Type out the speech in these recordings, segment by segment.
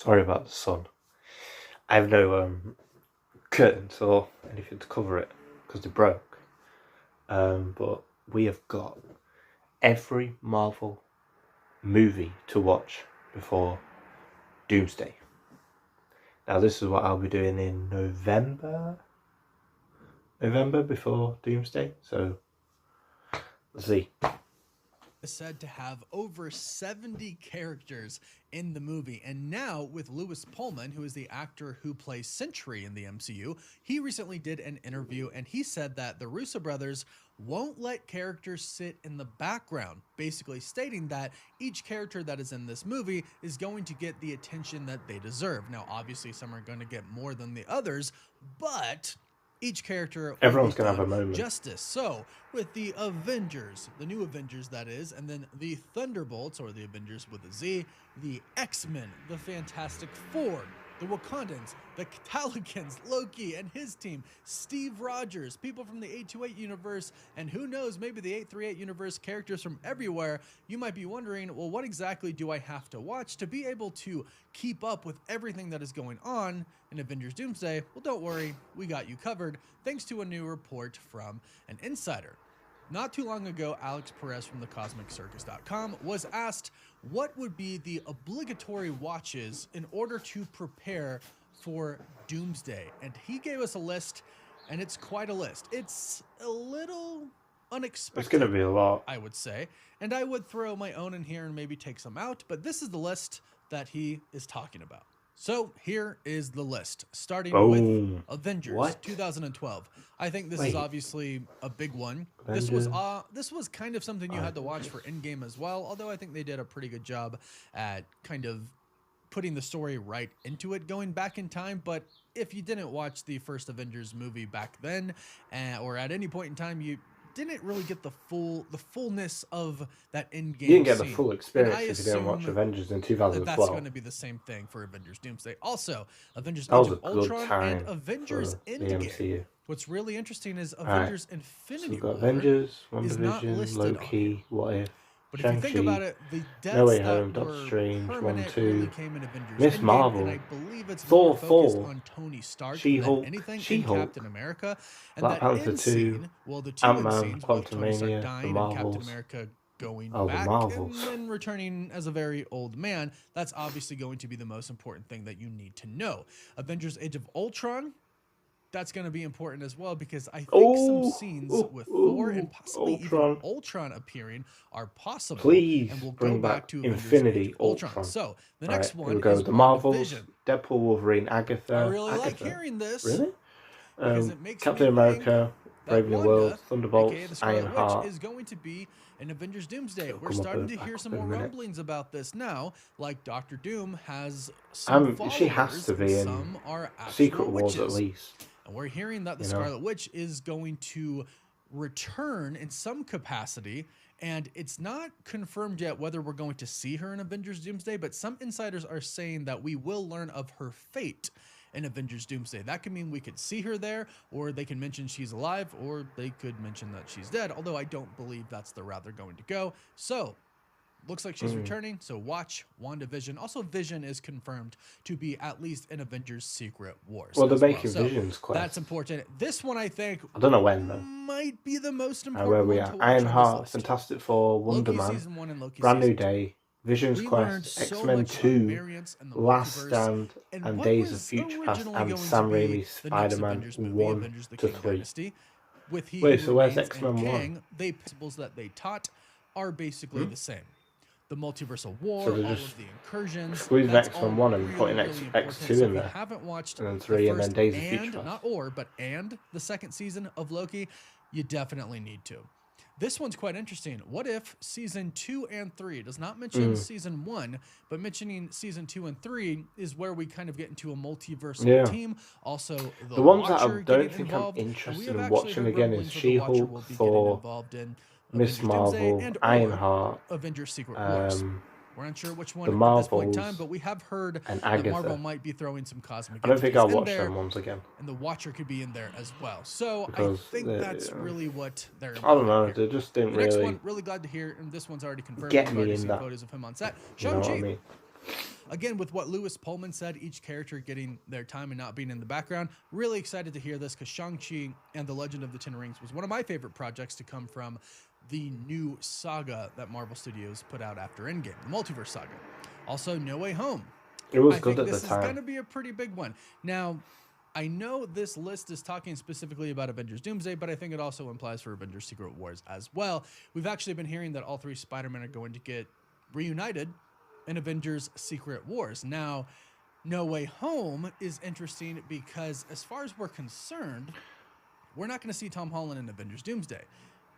Sorry about the sun. I have no curtains or anything to cover it because they broke. But we have got every Marvel movie to watch before Doomsday. Now this is what I'll be doing in November before Doomsday. So let's see. Is said to have over 70 characters in the movie. And now with Lewis Pullman, who is the actor who plays Sentry in the MCU, he recently did an interview and he said that the Russo brothers won't let characters sit in the background, basically stating that each character that is in this movie is going to get the attention that they deserve. Now, obviously, some are going to get more than the others, but each character Everyone's going to have a moment. Justice. So with the Avengers, the new Avengers that is, and then the Thunderbolts, or the Avengers with a Z, the X-Men, the Fantastic Four, the Wakandans, the Catalicans, Loki and his team, Steve Rogers, people from the 828 universe, and who knows, maybe the 838 universe, characters from everywhere. You might be wondering, well, what exactly do I have to watch to be able to keep up with everything that is going on in Avengers Doomsday? Well, don't worry, we got you covered, thanks to a new report from an insider. Not too long ago, Alex Perez from thecosmiccircus.com was asked what would be the obligatory watches in order to prepare for Doomsday. And he gave us a list, and it's quite a list. It's a little unexpected. It's going to be a lot, I would say. And I would throw my own in here and maybe take some out, but this is the list that he is talking about. So here is the list, starting with Avengers 2012. I think this is obviously a big one. Avengers. This was kind of something you had to watch for Endgame as well, although I think they did a pretty good job at kind of putting the story right into it, going back in time. But if you didn't watch the first Avengers movie back then, or at any point in time, you didn't really get the fullness of that Endgame. You didn't get the full experience if you didn't watch Avengers in 2012. That's going to be the same thing for Avengers Doomsday. Also, Avengers Age of Ultron and Avengers Endgame. What's really interesting is Avengers Infinity War Avengers, is not listed Loki, on. What If, but if you think about it, the deaths No Way that Home, were Doctor Strange, 1, permanent 2, really came in Avengers Miss Endgame, Marvel, and I believe it's Thor more focused 4, on Tony Stark She-Hulk, than anything in She-Hulk, Captain America. And Black that Panther end 2, scene, well, the two end Ant-Man, scenes of Tony Stark Quantumania, dying the and Captain Marvels. America going The back Marvels. and then returning as a very old man, that's obviously going to be the most important thing that you need to know. Avengers Age of Ultron, that's going to be important as well, because I think some scenes with Thor and possibly even Ultron appearing are possible. Please and we'll bring go back to Infinity Ultron. So the next one here we go. is The Marvels, WandaVision. Deadpool, Wolverine, Agatha. I really like hearing this. Really? Because it makes Captain me America, think Brave New Wanda, World, aka Thunderbolts, the Scarlet Ironheart. Witch, is going to be in Avengers Doomsday. We're come up starting with to hear some in a more minute. rumblings about this now. Like Doctor Doom has some followers, She has to be in some are Secret actual Wars witches. at least. And we're hearing that the You know? Scarlet Witch is going to return in some capacity. And it's not confirmed yet whether we're going to see her in Avengers Doomsday, but some insiders are saying that we will learn of her fate in Avengers Doomsday. That could mean we could see her there, or they can mention she's alive, or they could mention that she's dead, although I don't believe that's the route they're going to go. So looks like she's returning, so watch WandaVision. Also, Vision is confirmed to be at least in Avengers Secret Wars. Well, they're making Vision's quest. That's important. This one, I think, I don't know when though. might be the most important Where we one are. to watch on Ironheart, this list. Fantastic Four, Wonder Loki Man, season 1 and Loki Brand New season 2. Day, Vision's We Quest, learned so X-Men much about 2, variants and the Last multiverse, Stand, and what Days of was Future Past, originally and going Sam to be Raimi's the next Spider-Man Avengers movie, 1 Avengers the to King 3. Dynasty. With He Wait, Who so where's Remains X-Men and 1? Kang, the principles that they taught are basically the same. The multiversal war, So they're all just of the incursions. squeezing that's X-Men all 1 and really, putting really X2 important. in So if there. you haven't watched And then the 3 and first then Days of Future and, Past. not or, but and the second season of Loki, you definitely need to. This one's quite interesting. What if season 2 and 3 does not mention season 1, but mentioning season 2 and 3 is where we kind of get into a multiversal team. Also, the ones that Watcher I don't getting think involved. I'm And we interested have in actually watching heard again is rumblings that the Watcher She-Hulk, will be getting Thor, involved in Miss Avengers Doomsday Marvel, and Ironheart, Avengers Secret Wars. um, We're unsure which one the at this point in Marvels, time, but we have heard and that Agatha. Marvel might be throwing some cosmic I don't think entities I'll in watch there, them ones again. and the Watcher could be in there as well. So Because I think that's really what they're I don't know, here. they just didn't The next really one, really glad to hear, and this one's already confirmed. get We've me already in seen that. photos of him on set. You know what I Shang-Chi. mean? again, with what Lewis Pullman said, each character getting their time and not being in the background, really excited to hear this because Shang-Chi and the Legend of the Ten Rings was one of my favorite projects to come from the new saga that Marvel Studios put out after Endgame, the Multiverse Saga. Also, No Way Home. It was I good think at this the is time. going to be a pretty big one. Now, I know this list is talking specifically about Avengers Doomsday, but I think it also implies for Avengers Secret Wars as well. We've actually been hearing that all three Spider-Men are going to get reunited in Avengers Secret Wars. Now, No Way Home is interesting because as far as we're concerned, we're not going to see Tom Holland in Avengers Doomsday.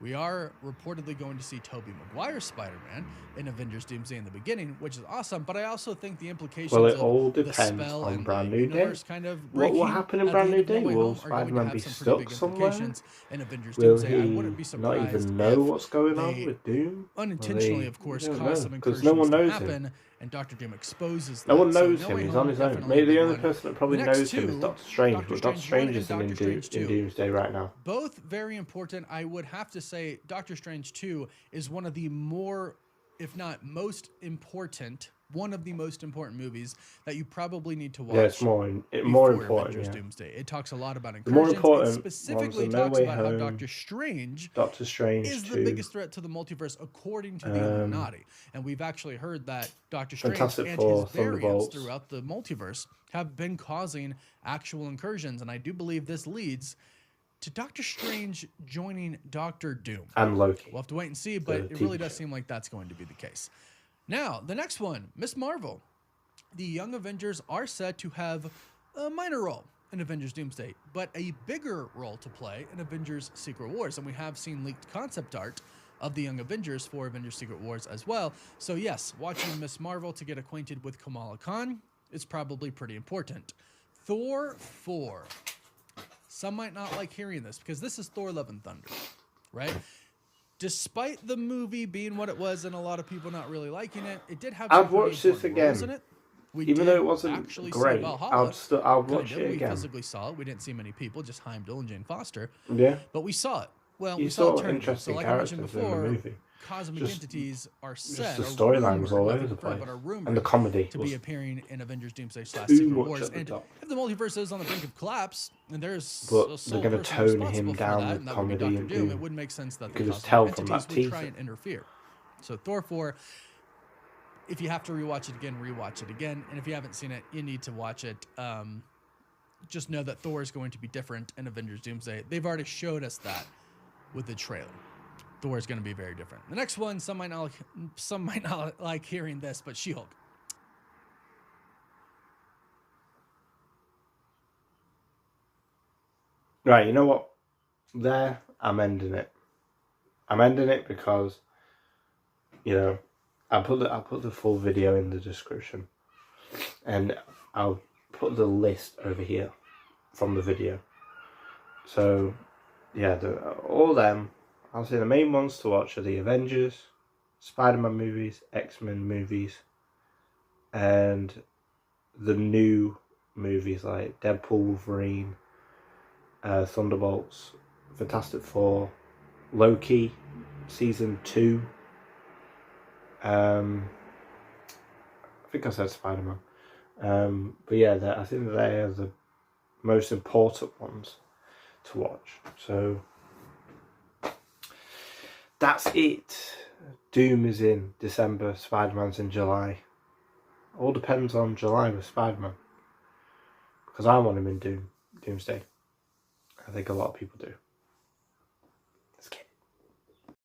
We are reportedly going to see Tobey Maguire's Spider-Man in Avengers Doomsday in the beginning, which is awesome. But I also think the implications Well, it of all the depends spell on and Brand the New Day. universe kind of breaking What happened in at Brand the New end of No Day? Way Will Home are going to Spider-Man have be some pretty big stuck somewhere? implications in Avengers Will Doomsday. I wouldn't he be not surprised even know if what's going on they with Doom? unintentionally, Well, of course, you don't cause know, some 'cause incursions no one to knows happen, him. and Doctor Doom exposes No that. one So knows No him. Way He's Home, on his own. definitely Maybe a the big only one. person that probably The next knows him is two, Doctor Strange, Doctor but Doctor Strange 1 Strange and isn't in, Doctor Strange 2. Doomsday right now. Both very important. I would have to say Doctor Strange 2 is one of the more, if not most important, one of the most important movies that you probably need to watch. Yeah, it's more before important. Avengers Yeah. Doomsday. It talks a lot about The more incursions. It important ones specifically are No talks Way about how Home, Doctor Strange Doctor Strange is the 2, biggest threat to the multiverse according to the Illuminati. And we've actually heard that Doctor Strange Fantastic and Four, his variants Thunderbolts. throughout the multiverse have been causing actual incursions. And I do believe this leads to Doctor Strange joining Doctor Doom. and Loki. We'll have to wait and see, but The it really TV does show. seem like that's going to be the case. Now, the next one, Miss Marvel. The Young Avengers are said to have a minor role in Avengers Doomsday, but a bigger role to play in Avengers Secret Wars. And we have seen leaked concept art of the Young Avengers for Avengers Secret Wars as well. So yes, watching Miss Marvel to get acquainted with Kamala Khan is probably pretty important. Thor 4. Some might not like hearing this because this is Thor Love and Thunder, right? Despite the movie being what it was and a lot of people not really liking it, it did have some I'd pretty watch this important roles again. in it. We Even did though it wasn't actually great, see Valhalla. I'd watch Kind of. it We again. physically saw it. We didn't see many people, just Heimdall and Jane Foster. Yeah. But we saw it. Well, You we saw saw Eternity. interesting So like I mentioned characters in the before, movie. cosmic Just- entities are Just said, the are storyline was all rumored, over not the confirmed, place. but are rumored And the comedy to was be appearing in Avengers Doomsday / too Secret much Wars. at the And top. if the multiverse is on the brink of collapse, and there's But a sole they're gonna person tone him responsible for down that, with and that would be comedy Doctor and Doom, do- it would make sense that you the could just cosmic tell from entities that would try teaser. and interfere. So Thor 4, if you have to rewatch it again, rewatch it again. And if you haven't seen it, you need to watch it. Just know that Thor is going to be different in Avengers Doomsday. They've already showed us that with the trailer. Thor is going to be very different. The next one, some might not like hearing this, but She-Hulk. Right, you know what? There, I'm ending it. I'm ending it because, you know, I'll put the full video in the description, and I'll put the list over here from the video. So, yeah, all them. I'll say the main ones to watch are the Avengers, Spider-Man movies, X-Men movies, and the new movies like Deadpool, Wolverine, Thunderbolts, Fantastic Four, Loki, Season 2. I think I said Spider-Man. But yeah, I think they are the most important ones to watch. So that's it. Doom is in December, Spider-Man's in July. All depends on July with Spider-Man. Because I want him in Doomsday. I think a lot of people do.